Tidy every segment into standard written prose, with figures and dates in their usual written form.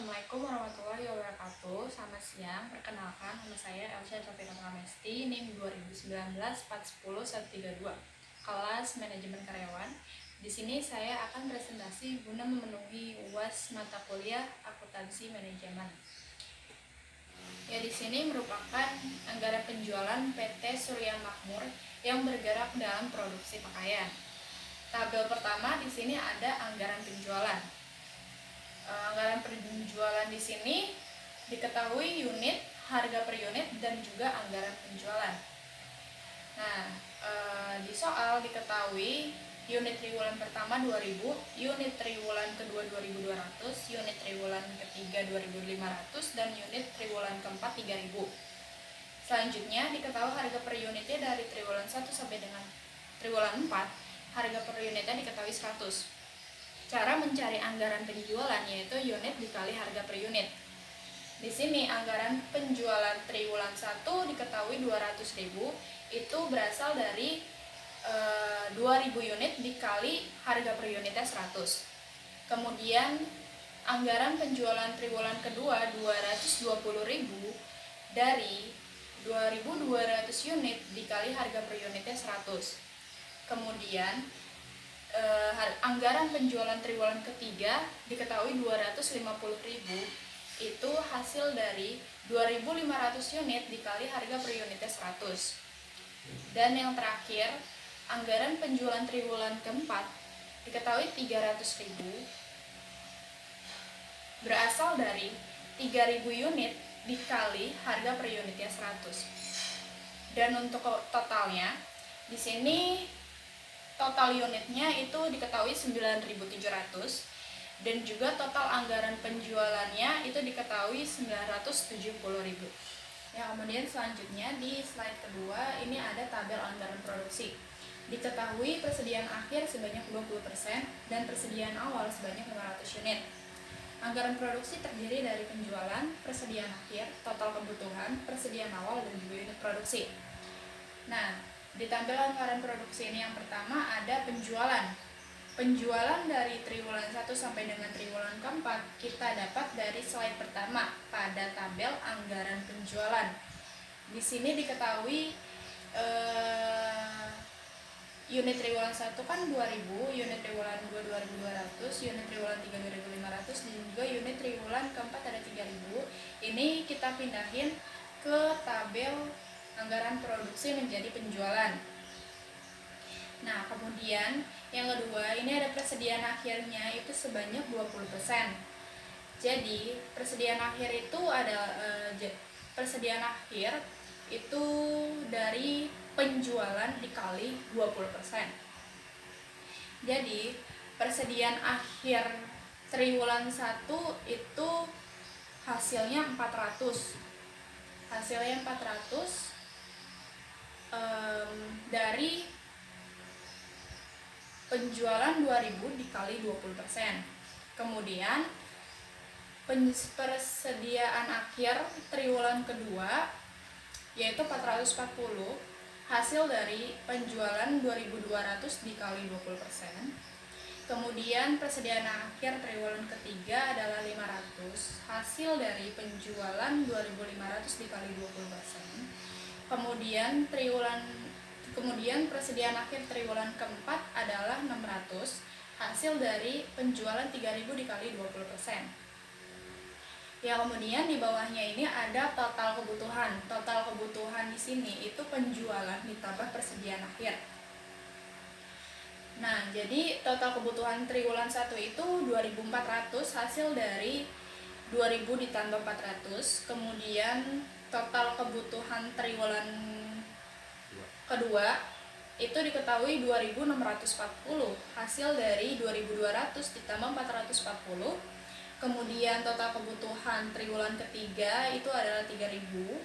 Assalamualaikum warahmatullahi wabarakatuh. Selamat siang. Perkenalkan, nama saya Elsa Safira Pramesti, NIM 2019 410 132, kelas Manajemen Karyawan. Di sini saya akan presentasi guna memenuhi UAS mata kuliah Akuntansi Manajemen. Ya, di sini merupakan anggaran penjualan PT Surya Makmur yang bergerak dalam produksi pakaian. Tabel pertama di sini ada anggaran penjualan. Anggaran penjualan di sini diketahui unit, harga per unit, dan juga anggaran penjualan. Nah, di soal diketahui unit triwulan pertama 2000, unit triwulan kedua 2200, unit triwulan ketiga 2500, dan unit triwulan keempat 3000. Selanjutnya diketahui harga per unitnya dari triwulan 1 sampai dengan triwulan 4, harga per unitnya diketahui 100. Cara mencari anggaran penjualan yaitu unit dikali harga per unit. Di sini anggaran penjualan triwulan 1 diketahui 200.000, itu berasal dari 2000 unit dikali harga per unitnya 100. Kemudian anggaran penjualan triwulan kedua 220.000 dari 2200 unit dikali harga per unitnya 100. Kemudian anggaran penjualan triwulan ketiga diketahui 250.000, itu hasil dari 2500 unit dikali harga per unitnya 100. Dan yang terakhir, anggaran penjualan triwulan keempat diketahui 300.000, berasal dari 3000 unit dikali harga per unitnya 100. Dan untuk totalnya di sini total unitnya itu diketahui 9.700, dan juga total anggaran penjualannya itu diketahui 970.000. Ya, kemudian selanjutnya di slide kedua ini ada tabel anggaran produksi. Diketahui persediaan akhir sebanyak 20% dan persediaan awal sebanyak 500 unit. Anggaran produksi terdiri dari penjualan, persediaan akhir, total kebutuhan, persediaan awal, dan juga unit produksi. Nah, di tabel anggaran produksi ini yang pertama ada penjualan. Penjualan dari triwulan 1 sampai dengan triwulan keempat kita dapat dari slide pertama pada tabel anggaran penjualan. Di sini diketahui unit triwulan 1 kan 2000, unit triwulan 2 2200, unit triwulan 3 2500, dan juga unit triwulan keempat ada 3000. Ini kita pindahin ke tabel anggaran produksi menjadi penjualan. Nah, kemudian yang kedua ini ada persediaan akhirnya itu sebanyak 20%. Jadi persediaan akhir itu ada persediaan akhir itu dari penjualan dikali 20%. Jadi persediaan akhir triwulan 1 itu hasilnya 400. Hasilnya 400 dari penjualan 2000 dikali 20%. Kemudian persediaan akhir triwulan kedua yaitu 440, hasil dari penjualan 2200 dikali 20%. Kemudian persediaan akhir triwulan ketiga adalah 500, hasil dari penjualan 2500 dikali 20%. Kemudian persediaan akhir triwulan keempat adalah 600, hasil dari penjualan 3000 dikali 20%. Ya, kemudian di bawahnya ini ada total kebutuhan. Total kebutuhan di sini itu penjualan ditambah persediaan akhir. Nah, jadi total kebutuhan triwulan 1 itu 2400, hasil dari 2000 ditambah 400. Kemudian total kebutuhan triwulan kedua itu diketahui 2640, hasil dari 2200 ditambah 440. Kemudian total kebutuhan triwulan ketiga itu adalah 3000,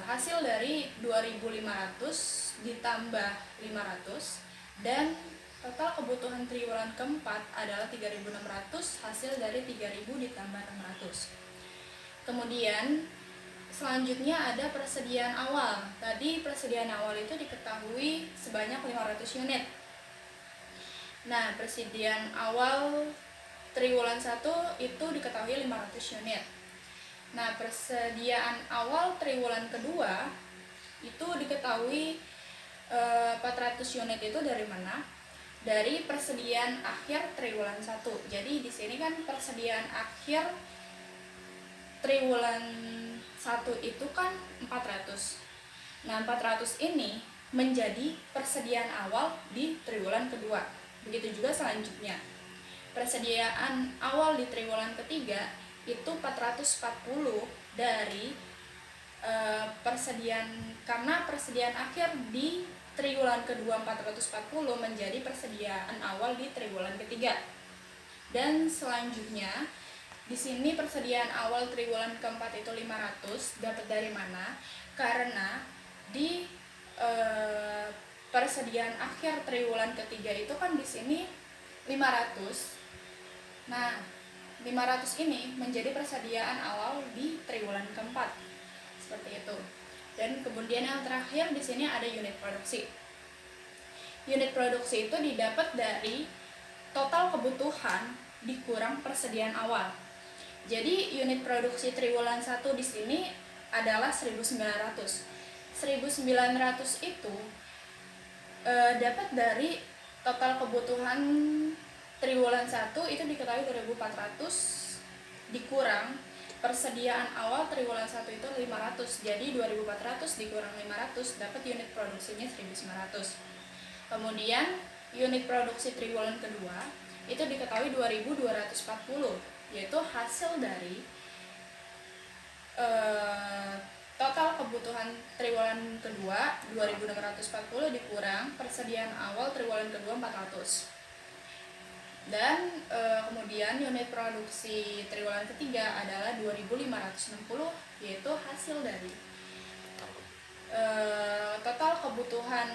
hasil dari 2500 ditambah 500, dan total kebutuhan triwulan keempat adalah 3600, hasil dari 3000 ditambah 600. Kemudian selanjutnya ada persediaan awal. Tadi persediaan awal itu diketahui sebanyak 500 unit. Nah, persediaan awal triwulan 1 itu diketahui 500 unit. Nah, persediaan awal triwulan kedua itu diketahui 400 unit itu dari mana? Dari persediaan akhir triwulan 1. Jadi di sini kan persediaan akhir triwulan 1 itu kan 400. Nah, 400 ini menjadi persediaan awal di triwulan kedua. Begitu juga selanjutnya. Persediaan awal di triwulan ketiga itu 440 dari karena persediaan akhir di triwulan kedua 440 menjadi persediaan awal di triwulan ketiga. Dan selanjutnya di sini persediaan awal triwulan keempat itu 500 dapat dari mana? Karena di persediaan akhir triwulan ketiga itu kan di sini 500. Nah, 500 ini menjadi persediaan awal di triwulan keempat. Seperti itu. Dan kemudian yang terakhir di sini ada unit produksi. Unit produksi itu didapat dari total kebutuhan dikurang persediaan awal. Jadi unit produksi triwulan 1 di sini adalah 1900. 1900 itu dapat dari total kebutuhan triwulan 1 itu diketahui 2400 dikurang persediaan awal triwulan 1 itu 500. Jadi 2400 dikurang 500 dapat unit produksinya 1900. Kemudian unit produksi triwulan kedua itu diketahui 2240, yaitu hasil dari total kebutuhan triwulan kedua 2640 dikurang persediaan awal triwulan kedua 400. Dan kemudian unit produksi triwulan ketiga adalah 2560, yaitu hasil dari total kebutuhan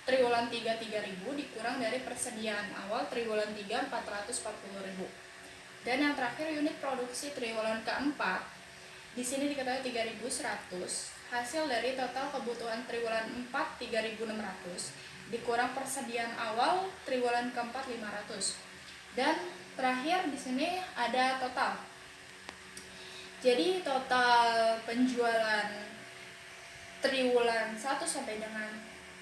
triwulan 3 3000 dikurang dari persediaan awal triwulan 3 440.000. Dan yang terakhir unit produksi triwulan keempat di sini diketahui 3100, hasil dari total kebutuhan triwulan 4 3600 dikurang persediaan awal triwulan keempat 500. Dan terakhir di sini ada total. Jadi total penjualan triwulan 1 sampai dengan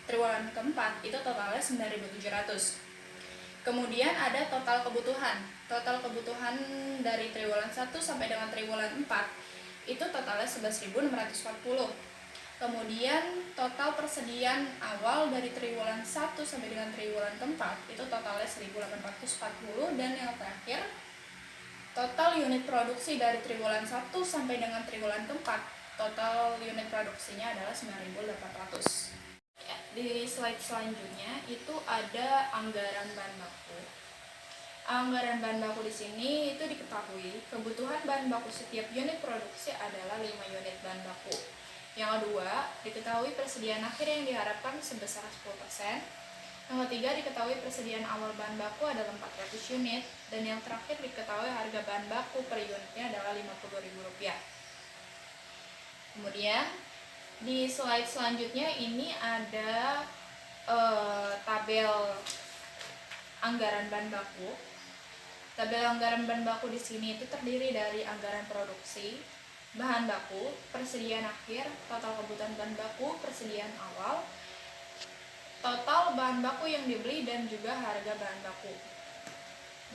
triwulan keempat itu totalnya 9700. Kemudian ada total kebutuhan. Total kebutuhan dari triwulan 1 sampai dengan triwulan 4 itu totalnya 11.640. Kemudian total persediaan awal dari triwulan 1 sampai dengan triwulan keempat itu totalnya 1840. Dan yang terakhir total unit produksi dari triwulan 1 sampai dengan triwulan keempat total unit produksinya adalah 9.800. Di slide selanjutnya itu ada anggaran bahan baku. Anggaran bahan baku di sini itu diketahui kebutuhan bahan baku setiap unit produksi adalah 5 unit bahan baku. Yang kedua, diketahui persediaan akhir yang diharapkan sebesar 10%. Yang ketiga, diketahui persediaan awal bahan baku adalah 400 unit. Dan yang terakhir, diketahui harga bahan baku per unitnya adalah Rp50.000. Kemudian, di slide selanjutnya ini ada tabel anggaran bahan baku. Tabel anggaran bahan baku di sini itu terdiri dari anggaran produksi, bahan baku, persediaan akhir, total kebutuhan bahan baku, persediaan awal, total bahan baku yang dibeli, dan juga harga bahan baku.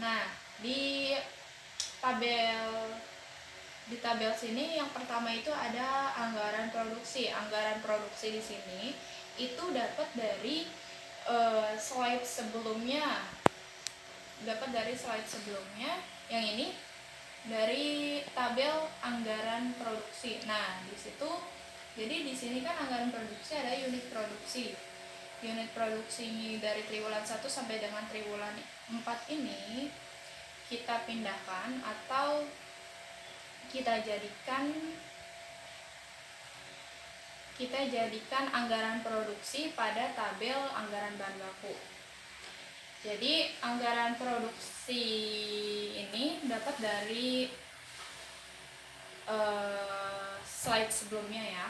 Nah, di tabel sini yang pertama itu ada anggaran produksi. Anggaran produksi di sini itu dapat dari slide sebelumnya. Yang ini dari tabel anggaran produksi. Nah, di situ jadi di sini kan anggaran produksi ada unit produksi. Unit produksi dari triwulan 1 sampai dengan triwulan 4 ini kita pindahkan atau kita jadikan anggaran produksi pada tabel anggaran bahan baku. Jadi anggaran produksi ini dapat dari slide sebelumnya ya.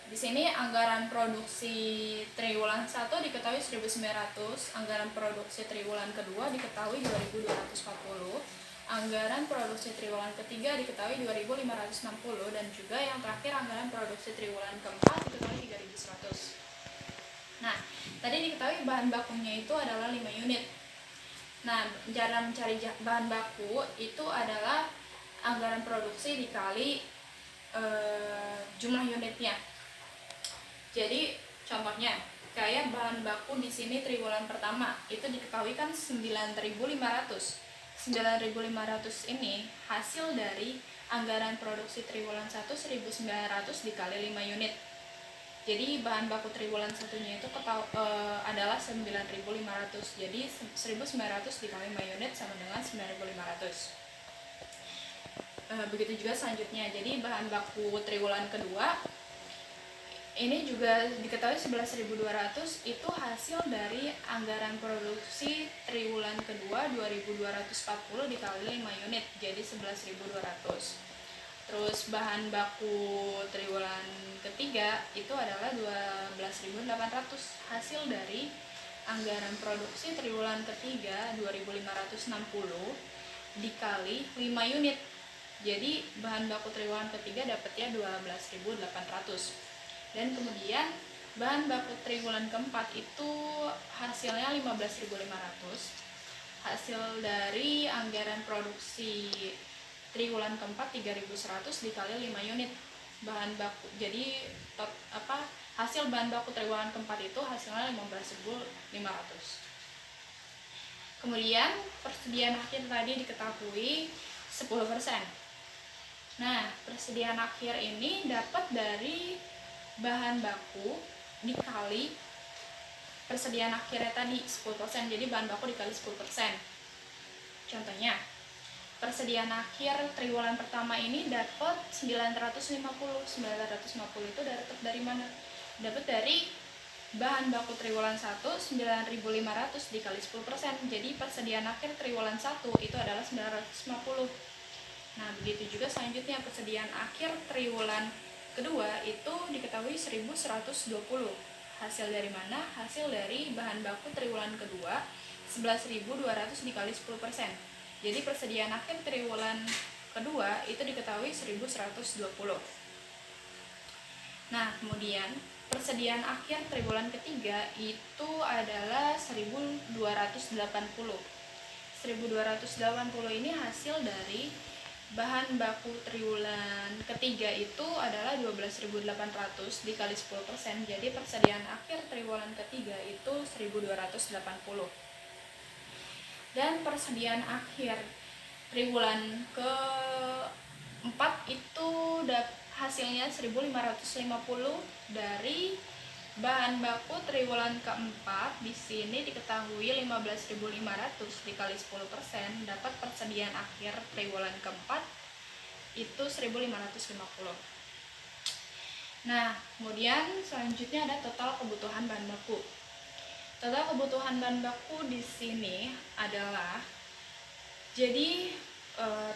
Di sini anggaran produksi triwulan 1 diketahui 1.900, anggaran produksi triwulan kedua diketahui 2.240, anggaran produksi triwulan ketiga diketahui 2.560, dan juga yang terakhir anggaran produksi triwulan keempat diketahui 3.100. Nah, tadi diketahui bahan bakunya itu adalah 5 unit. Nah, cara mencari bahan baku itu adalah anggaran produksi dikali jumlah unitnya. Jadi contohnya kayak bahan baku di sini triwulan pertama itu diketahui kan 9.500. 9.500 ini hasil dari anggaran produksi triwulan 1 1.900 dikali 5 unit. Jadi bahan baku triwulan satunya itu adalah 9.500. Jadi 1.900 dikali 5 unit sama dengan 9.500. Begitu juga selanjutnya. Jadi bahan baku triwulan kedua ini juga diketahui 11.200 itu hasil dari anggaran produksi triwulan kedua 2.240 dikali 5 unit, jadi 11.200. Terus bahan baku triwulan ketiga itu adalah 12.800 hasil dari anggaran produksi triwulan ketiga 2.560 dikali 5 unit. Jadi bahan baku triwulan ketiga dapatnya 12.800. Dan kemudian bahan baku triwulan keempat itu hasilnya 15.500 hasil dari anggaran produksi triwulan keempat 3.100 dikali 5 unit bahan baku. Jadi hasil bahan baku triwulan keempat itu hasilnya 15.500. Kemudian persediaan akhir tadi diketahui 10%. Nah, persediaan akhir ini dapat dari bahan baku dikali persediaan akhirnya tadi 10%, jadi bahan baku dikali 10%. Contohnya, persediaan akhir triwulan pertama ini dapat 950. 950 itu dapat dari mana? Dapat dari bahan baku triwulan 1 9.500 dikali 10%. Jadi persediaan akhir triwulan 1 itu adalah 950. Nah, begitu juga selanjutnya persediaan akhir triwulan kedua itu diketahui 1.120. Hasil dari mana? Hasil dari bahan baku triwulan kedua 11.200 dikali 10%. Jadi persediaan akhir triwulan kedua itu diketahui 1.120. Nah, kemudian persediaan akhir triwulan ketiga itu adalah 1.280. 1.280 ini hasil dari bahan baku triwulan ketiga itu adalah 12.800 dikali 10%. Jadi persediaan akhir triwulan ketiga itu 1.280. Dan persediaan akhir triwulan keempat itu hasilnya 1.550 dari bahan baku triwulan keempat. Di sini diketahui 15.500 dikali 10% dapat persediaan akhir triwulan keempat itu 1.550. Nah, kemudian selanjutnya ada total kebutuhan bahan baku. Total kebutuhan bahan baku di sini adalah jadi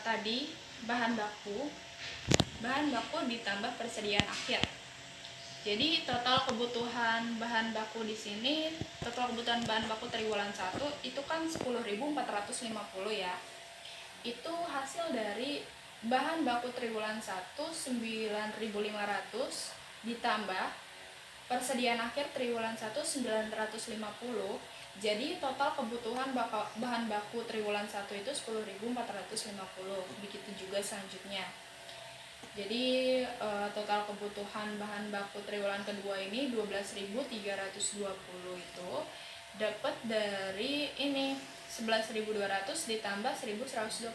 tadi bahan baku ditambah persediaan akhir. Jadi total kebutuhan bahan baku di sini, total kebutuhan bahan baku triwulan 1 itu kan 10.450 ya. Itu hasil dari bahan baku triwulan 1 9.500 ditambah persediaan akhir triwulan 1 950. Jadi total kebutuhan bahan baku triwulan 1 itu 10.450. Begitu juga selanjutnya. Jadi total kebutuhan bahan baku triwulan kedua ini 12.320 itu dapat dari ini 11.200 ditambah 1.120.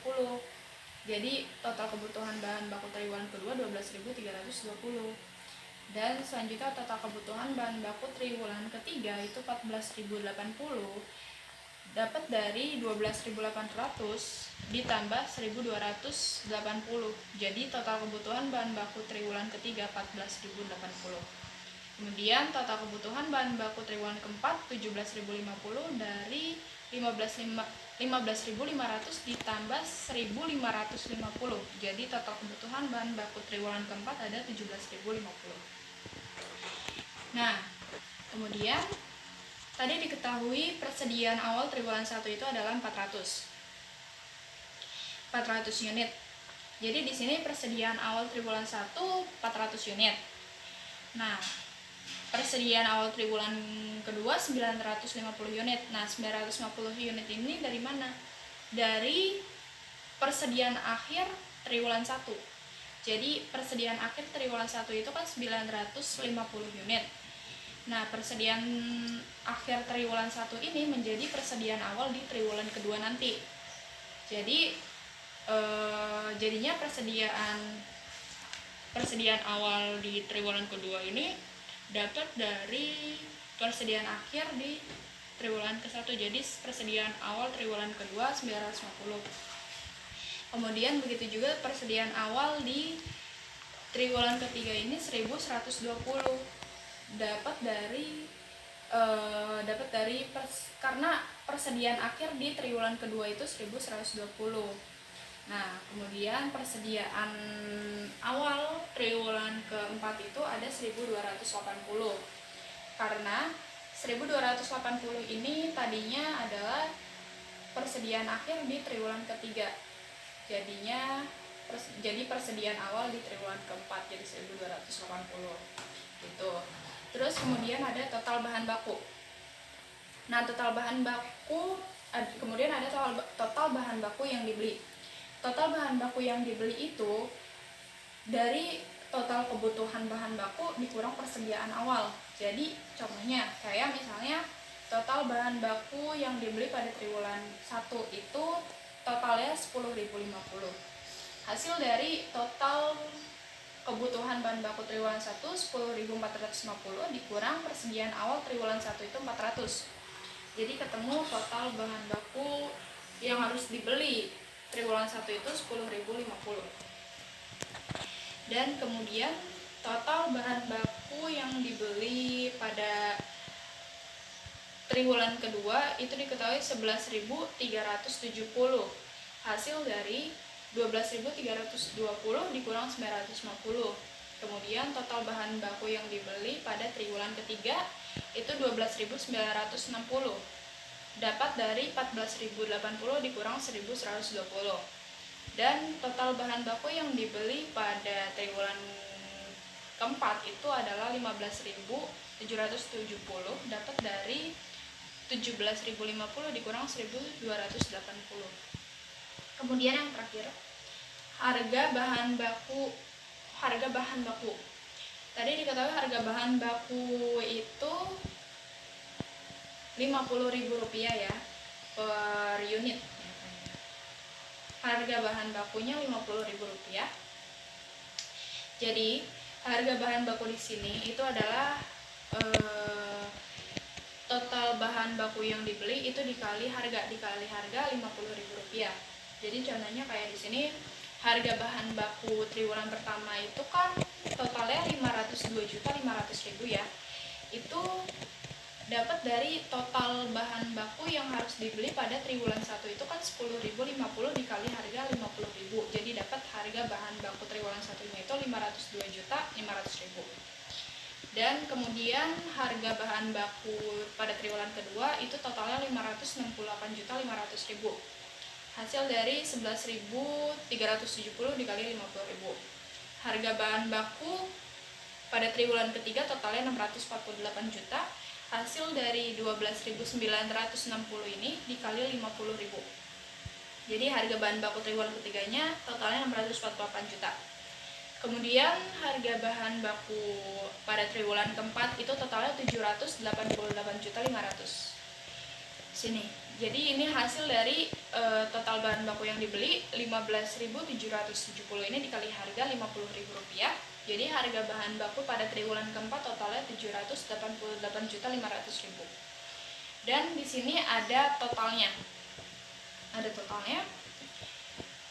Jadi total kebutuhan bahan baku triwulan kedua 12.320. Dan selanjutnya total kebutuhan bahan baku triwulan ketiga itu 14.080 dapat dari 12.800 ditambah 1.280. Jadi total kebutuhan bahan baku triwulan ketiga 14.080. Kemudian total kebutuhan bahan baku triwulan keempat 17.050 dari 15.500 ditambah 1.550. Jadi total kebutuhan bahan baku triwulan keempat ada 17.050. Nah, kemudian tadi diketahui persediaan awal triwulan 1 itu adalah 400 unit. Jadi di sini persediaan awal triwulan 1 400 unit. Nah, persediaan awal triwulan kedua 950 unit. Nah, 950 unit ini dari mana? Dari persediaan akhir triwulan 1. Jadi persediaan akhir triwulan 1 itu kan 950 unit. Nah, persediaan akhir triwulan 1 ini menjadi persediaan awal di triwulan kedua nanti. Jadi jadinya persediaan awal di triwulan kedua ini dapat dari persediaan akhir di triwulan ke-1. Jadi persediaan awal triwulan kedua 950. Kemudian begitu juga persediaan awal di triwulan ketiga ini 1120. Karena persediaan akhir di triwulan kedua itu 1120. Nah, kemudian persediaan awal triwulan keempat itu ada 1280. Karena 1280 ini tadinya adalah persediaan akhir di triwulan ketiga. Jadi persediaan awal di triwulan keempat jadi 1280 gitu. Terus kemudian ada total bahan baku. Nah, kemudian ada total bahan baku yang dibeli. Total bahan baku yang dibeli itu dari total kebutuhan bahan baku dikurang persediaan awal. Jadi contohnya kayak misalnya total bahan baku yang dibeli pada triwulan 1 itu totalnya 10.050. Hasil dari total kebutuhan bahan baku triwulan 1 10.450 dikurang persediaan awal triwulan 1 itu 400. Jadi ketemu total bahan baku yang harus dibeli triwulan 1 itu 10.050. Dan kemudian total bahan baku yang dibeli pada triwulan kedua itu diketahui 11.370. Hasil dari 12.320 dikurang 950. Kemudian total bahan baku yang dibeli pada triwulan ketiga itu 12.960. Dapat dari 14.080 dikurang 1.120. Dan total bahan baku yang dibeli pada triwulan keempat itu adalah 15.770. Dapat dari 17.050 dikurang 1.280. Kemudian yang terakhir, harga bahan baku. Tadi diketahui harga bahan baku itu Rp50.000 ya per unit. Harga bahan bakunya Rp50.000. Jadi harga bahan baku di sini itu adalah total bahan baku yang dibeli itu dikali harga Rp50.000. Jadi contohnya kayak di sini harga bahan baku triwulan pertama itu kan totalnya 502.500.000 ya. Itu dapat dari total bahan baku yang harus dibeli pada triwulan 1 itu kan 10.050 dikali harga 50.000. Jadi dapat harga bahan baku triwulan 1-nya itu 502.500.000. Dan kemudian harga bahan baku pada triwulan kedua itu totalnya 568.500.000. Hasil dari 11.370 dikali 50.000. Harga bahan baku pada triwulan ketiga totalnya 648 juta. Hasil dari 12.960 ini dikali 50.000. Jadi harga bahan baku triwulan ketiganya totalnya 648 juta. Kemudian harga bahan baku pada triwulan keempat itu totalnya 788.500. Sini. Jadi ini hasil dari total bahan baku yang dibeli 15.770 ini dikali harga Rp50.000. Jadi harga bahan baku pada triwulan keempat totalnya 788.500.000. Dan di sini ada totalnya.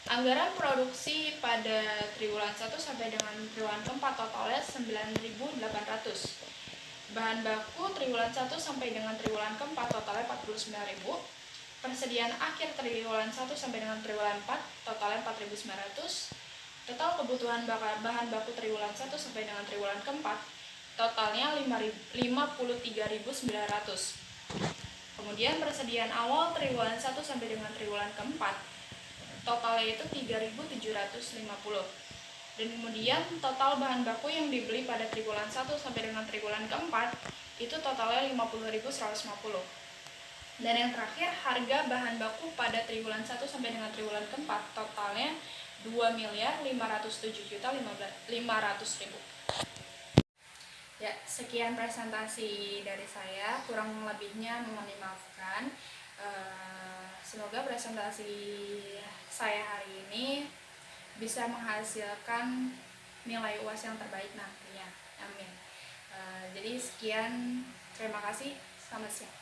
Anggaran produksi pada triwulan 1 sampai dengan triwulan keempat totalnya 9.800. Bahan baku triwulan 1 sampai dengan triwulan keempat totalnya 49.000. Persediaan akhir triwulan 1 sampai dengan triwulan 4 totalnya 4.900. Total kebutuhan bahan baku triwulan 1 sampai dengan triwulan keempat totalnya 53.900. Kemudian persediaan awal triwulan 1 sampai dengan triwulan keempat totalnya itu 3.750. Dan kemudian total bahan baku yang dibeli pada triwulan 1 sampai dengan triwulan keempat itu totalnya 50.150. Dan yang terakhir, harga bahan baku pada triwulan 1 sampai dengan triwulan keempat totalnya 2.507.500.000. Ya, sekian presentasi dari saya, kurang lebihnya mohon dimaafkan. Semoga presentasi saya hari ini bisa menghasilkan nilai UAS yang terbaik nantinya. Amin. Jadi sekian, terima kasih, selamat siang.